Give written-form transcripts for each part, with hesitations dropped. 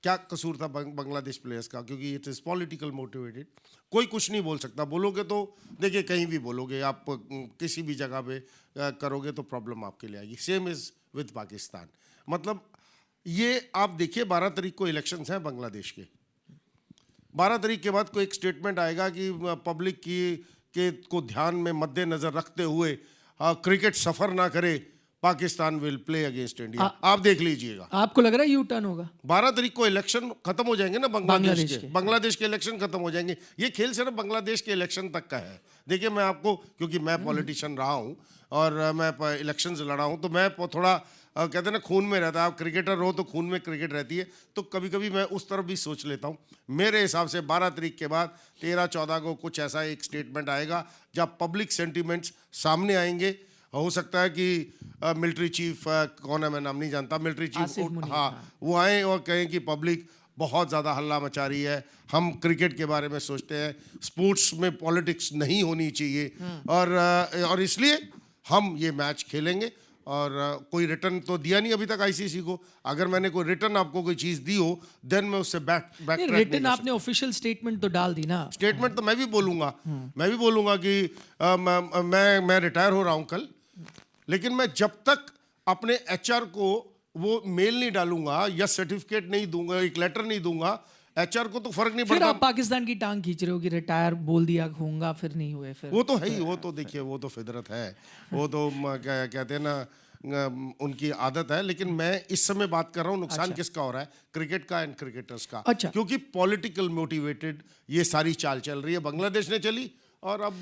क्या कसूर था बांग्लादेश प्लेयर्स का, क्योंकि इट इज़ पॉलिटिकल मोटिवेटेड। कोई कुछ नहीं बोल सकता, बोलोगे तो देखिए कहीं भी बोलोगे आप, किसी भी जगह पे करोगे तो प्रॉब्लम आपके लिए आएगी। Same is with Pakistan. मतलब ये आप देखिए 12 तारीख को इलेक्शंस हैं बांग्लादेश के। 12 तारीख के बाद कोई एक स्टेटमेंट आएगा कि पब्लिक की के को ध्यान में मद्देनजर रखते हुए क्रिकेट सफर ना करे, Pakistan will play against India. आप देख लीजिएगा। आपको लग रहा है यू टर्न होगा? 12 तारीख को इलेक्शन खत्म हो जाएंगे ना बांग्लादेश के इलेक्शन खत्म हो जाएंगे। ये खेल सिर्फ बांग्लादेश के इलेक्शन तक का है। देखिए मैं आपको, क्योंकि मैं पॉलिटिशियन रहा हूँ और मैं इलेक्शंस लड़ा हूँ, तो मैं थोड़ा कहते हैं ना खून में रहता है। आप क्रिकेटर हो तो खून में क्रिकेट रहती है, तो कभी कभी मैं उस तरफ भी सोच लेता हूँ। मेरे हिसाब से 12 तारीख के बाद 13-14 को कुछ ऐसा एक स्टेटमेंट आएगा जब पब्लिक सेंटिमेंट्स सामने आएंगे। हो सकता है कि मिलिट्री चीफ कौन है, मैं नाम नहीं जानता, मिलिट्री चीफ, हाँ, वो आए और कहें कि पब्लिक बहुत ज़्यादा हल्ला मचा रही है, हम क्रिकेट के बारे में सोचते हैं, स्पोर्ट्स में पॉलिटिक्स नहीं होनी चाहिए, और इसलिए हम ये मैच खेलेंगे। और कोई रिटर्न तो दिया नहीं अभी तक आईसीसी को। अगर मैंने कोई रिटर्न आपको कोई चीज़ दी हो देन मैं उससे बैक रिटर्न आपने ऑफिशियल स्टेटमेंट तो डाल दी ना। स्टेटमेंट तो मैं भी बोलूँगा कि मैं रिटायर हो रहा हूँ कल, लेकिन मैं जब तक अपने एचआर को वो मेल नहीं डालूंगा या सर्टिफिकेट नहीं दूंगा, एक लेटर नहीं दूंगा, एचआर को तो फर्क नहीं पड़ता। फिर आप पाकिस्तान की टांग खींच रहे हो कि रिटायर बोल दिया होगा, फिर नहीं हुए। फिर वो तो है ही, वो तो देखिए वो तो फितरत है, वो तो क्या कहते हैं ना, उनकी आदत है। लेकिन मैं इस समय बात कर रहा हूँ नुकसान किसका हो रहा है, क्रिकेट का एंड क्रिकेटर्स का। क्योंकि पॉलिटिकल मोटिवेटेड ये सारी चाल चल रही है, बांग्लादेश ने चली और अब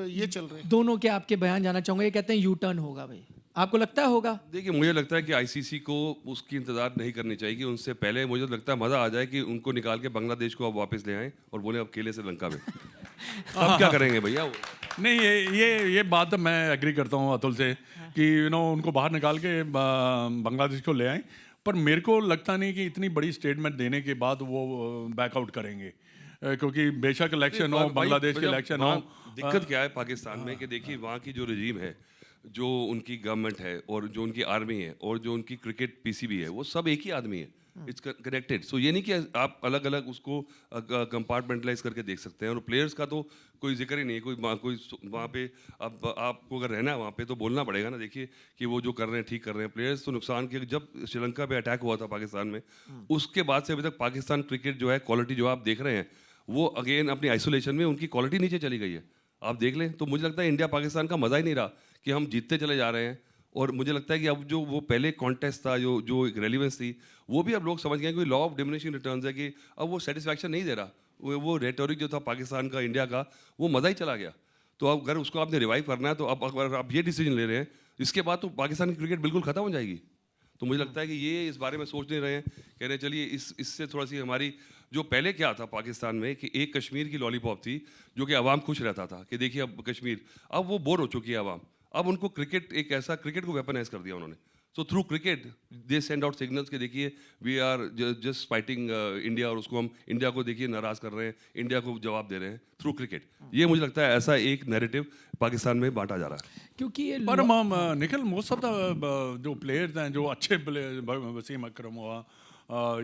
ये चल रही है। दोनों के आपके बयान जाना चाहूंगा। ये कहते हैं यू टर्न होगा, भाई आपको लगता है होगा? देखिए मुझे लगता है कि आईसीसी को उसकी इंतजार नहीं करनी चाहिए। उनसे पहले मुझे लगता है मज़ा आ जाए कि उनको निकाल के बांग्लादेश को अब वापस ले आएं और बोले अब खेले श्रीलंका में। अब क्या करेंगे भैया वो? नहीं, ये बात मैं एग्री करता हूँ अतुल से कि उनको बाहर निकाल के बांग्लादेश को ले आएं, पर मेरे को लगता नहीं कि इतनी बड़ी स्टेटमेंट देने के बाद वो बैकआउट करेंगे, क्योंकि बेशक इलेक्शन हो, बांग्लादेश के इलेक्शन हो। दिक्कत क्या है पाकिस्तान में कि देखिए वहाँ की जो रजीम है, जो उनकी गवर्नमेंट है और जो उनकी आर्मी है और जो उनकी क्रिकेट पीसीबी है, वो सब एक ही आदमी है। It's connected. सो ये नहीं कि आप अलग अलग उसको कंपार्टमेंटलाइज करके देख सकते हैं। और प्लेयर्स का तो कोई जिक्र ही नहीं है। कोई वहाँ पे अब आपको अगर रहना है वहाँ पे तो बोलना पड़ेगा ना, देखिए कि वो जो कर रहे हैं ठीक कर रहे हैं। प्लेयर्स तो नुकसान के, जब श्रीलंका पे अटैक हुआ था पाकिस्तान में, उसके बाद से अभी तक पाकिस्तान क्रिकेट जो है, क्वालिटी जो आप देख रहे हैं, वो अगेन अपनी आइसोलेशन में उनकी क्वालिटी नीचे चली गई है। आप देख लें तो मुझे लगता है इंडिया पाकिस्तान का मज़ा ही नहीं रहा कि हम जीतते चले जा रहे हैं। और मुझे लगता है कि अब जो वो पहले कॉन्टेस्ट था, जो एक रेलिवेंस थी, वो भी अब लोग समझ गए कि लॉ ऑफ डिमिनिशिंग रिटर्न्स है, कि अब वो सेटिस्फैक्शन नहीं दे रहा। वो रेटोरिक जो था पाकिस्तान का, इंडिया का, वो मज़ा ही चला गया। तो अब अगर उसको आपने रिवाइव करना है तो अब अगर आप ये डिसीजन ले रहे हैं, इसके बाद तो पाकिस्तान की क्रिकेट बिल्कुल ख़त्म हो जाएगी। तो मुझे लगता है कि ये इस बारे में सोच नहीं रहे हैं, कह रहे हैं चलिए इससे थोड़ा सी हमारी, जो पहले क्या था पाकिस्तान में कि एक कश्मीर की लॉलीपॉप थी जो कि अवाम खुश रहता था कि देखिए अब कश्मीर, अब वो बोर हो चुकी है अवाम। अब उनको क्रिकेट, एक ऐसा क्रिकेट को वेपनाइज कर दिया उन्होंने। So through cricket they send out signals के देखिए we are just fighting India, और उसको हम इंडिया को देखिए नाराज़ कर रहे हैं, इंडिया को जवाब दे रहे हैं थ्रू क्रिकेट। ये मुझे लगता है ऐसा एक नैरेटिव पाकिस्तान में बांटा जा रहा है। क्योंकि ये पर निखिल, मोस्ट ऑफ द जो प्लेयर्स हैं, जो अच्छे प्लेयर, वसीम अकरम हुआ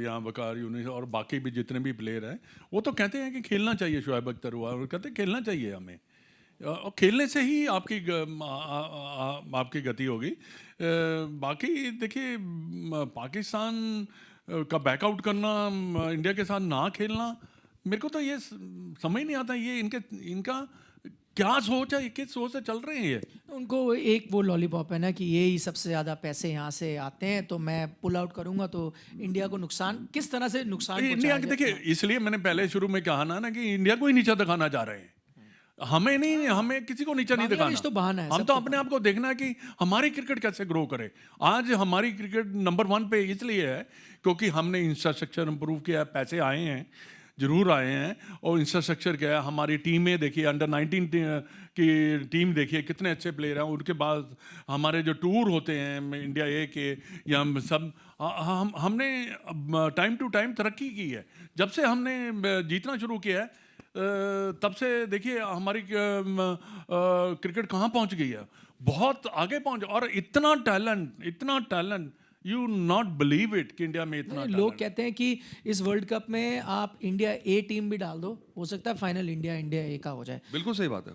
या वकार यूनिस और बाकी भी जितने भी प्लेयर हैं, वो तो कहते हैं कि खेलना चाहिए। शुएब अख्तर हुआ, और कहते हैं खेलना चाहिए हमें, और खेलने से ही आपकी गति होगी। बाकी देखिए, पाकिस्तान का बैकआउट करना, इंडिया के साथ ना खेलना, मेरे को तो ये समझ नहीं आता ये इनका क्या सोच है, किस सोच से चल रहे हैं ये। उनको एक वो लॉलीपॉप है ना कि ये ही सबसे ज़्यादा पैसे यहाँ से आते हैं, तो मैं पुल आउट करूँगा तो इंडिया को नुकसान, किस तरह से नुकसान इंडिया के, देखिए इसलिए मैंने पहले शुरू में कहा ना कि इंडिया को ही नीचा दिखाना चाह रहे हैं। हमें नहीं, हमें किसी को नीचा नहीं दिखाना। तो बहाना है, हम तो अपने आप को देखना है कि हमारी क्रिकेट कैसे ग्रो करे। आज हमारी क्रिकेट नंबर 1 पे इसलिए है क्योंकि हमने इंफ्रास्ट्रक्चर इंप्रूव किया है, पैसे आए हैं, जरूर आए हैं, और इंफ्रास्ट्रक्चर क्या है, हमारी टीमें देखिए, अंडर 19 की टीम देखिए, कितने अच्छे प्लेयर हैं। उनके बाद हमारे जो टूर होते हैं इंडिया ए के, या हम सब हमने टाइम टू टाइम तरक्की की है। जब से हमने जीतना शुरू किया है तब से देखिए हमारी क्रिकेट कहाँ पहुँच गई है, बहुत आगे पहुँच। और इतना talent you not believe it कि इंडिया में इतना लोग कहते हैं कि इस वर्ल्ड कप में आप इंडिया ए टीम भी डाल दो, हो सकता है फाइनल इंडिया ए का हो जाए। बिल्कुल सही बात है।